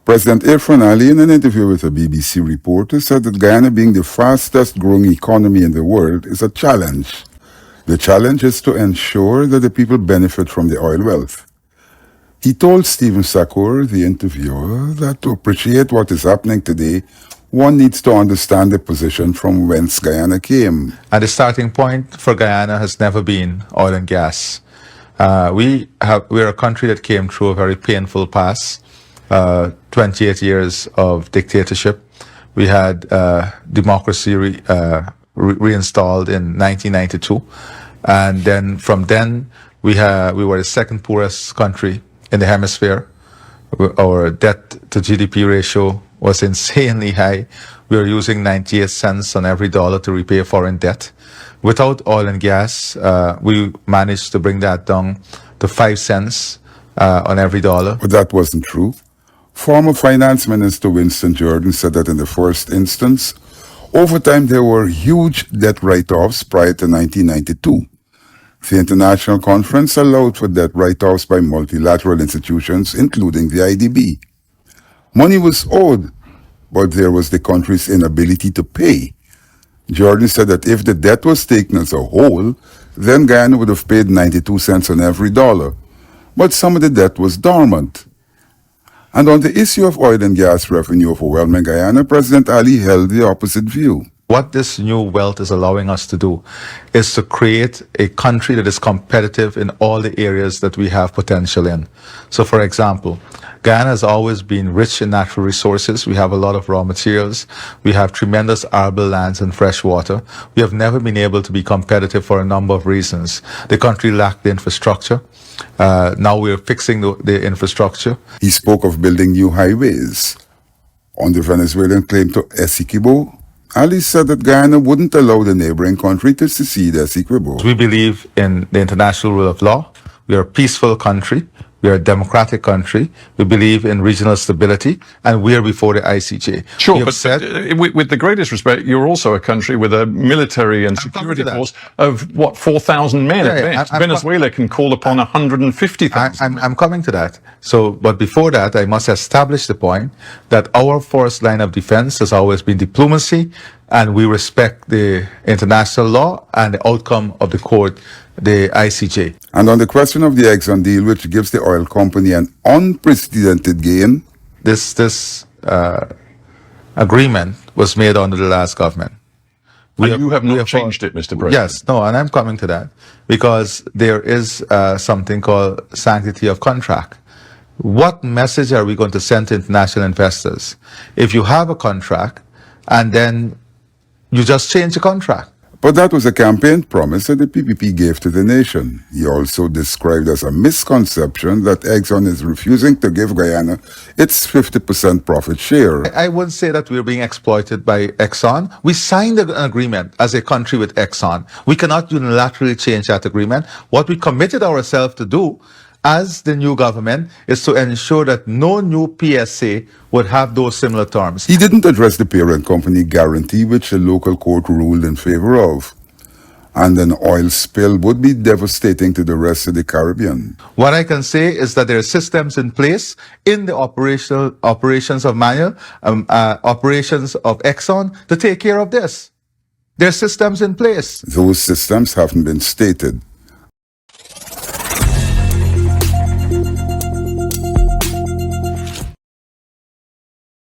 President Irfaan Ali, in an interview with a BBC reporter, said that Guyana, being the fastest growing economy in the world, is a challenge. The challenge is to ensure that the people benefit from the oil wealth. He told Stephen Sakur, the interviewer, that to appreciate what is happening today, one needs to understand the position from whence Guyana came. And the starting point for Guyana has never been oil and gas. We're a country that came through a very painful past. 28 years of dictatorship. We had democracy reinstalled in 1992. And then from then, we were the second poorest country in the hemisphere. Our debt to GDP ratio was insanely high. We were using 98 cents on every dollar to repay foreign debt. Without oil and gas, we managed to bring that down to 5 cents on every dollar. But that wasn't true. Former Finance Minister Winston Jordan said that in the first instance, over time there were huge debt write-offs prior to 1992. The international conference allowed for debt write-offs by multilateral institutions, including the IDB. Money was owed, but there was the country's inability to pay. Jordan said that if the debt was taken as a whole, then Guyana would have paid 92 cents on every dollar. But some of the debt was dormant. And on the issue of oil and gas revenue overwhelming Guyana, President Ali held the opposite view. What this new wealth is allowing us to do is to create a country that is competitive in all the areas that we have potential in. So, for example, Guyana has always been rich in natural resources. We have a lot of raw materials. We have tremendous arable lands and fresh water. We have never been able to be competitive for a number of reasons. The country lacked the infrastructure. Now we're fixing the infrastructure. He spoke of building new highways. On the Venezuelan claim to Essequibo, Ali said that Guyana wouldn't allow the neighboring country to secede Essequibo. We believe in the international rule of law. We are a peaceful country. We are a democratic country. We believe in regional stability, and we are before the ICJ. Sure, but with the greatest respect, you're also a country with a military and security force of, what, 4,000 men at best. Venezuela can call upon 150,000. I'm coming to that. So, but before that, I must establish the point that our first line of defense has always been diplomacy, and we respect the international law and the outcome of the court, the ICJ. And on the question of the Exxon deal, which gives the oil company an unprecedented gain, this agreement was made under the last government. You have not changed it, Mr. President. Yes, no, and I'm coming to that because there is something called sanctity of contract. What message are we going to send to international investors if you have a contract and then you just change the contract? But that was a campaign promise that the PPP gave to the nation. He also described as a misconception that Exxon is refusing to give Guyana its 50% profit share. I wouldn't say that we're being exploited by Exxon. We signed an agreement as a country with Exxon. We cannot unilaterally change that agreement. What we committed ourselves to do as the new government is to ensure that no new PSA would have those similar terms. He didn't address the parent company guarantee, which a local court ruled in favor of. And an oil spill would be devastating to the rest of the Caribbean. What I can say is that there are systems in place in the operations of Manuel, operations of Exxon to take care of this. There are systems in place. Those systems haven't been stated.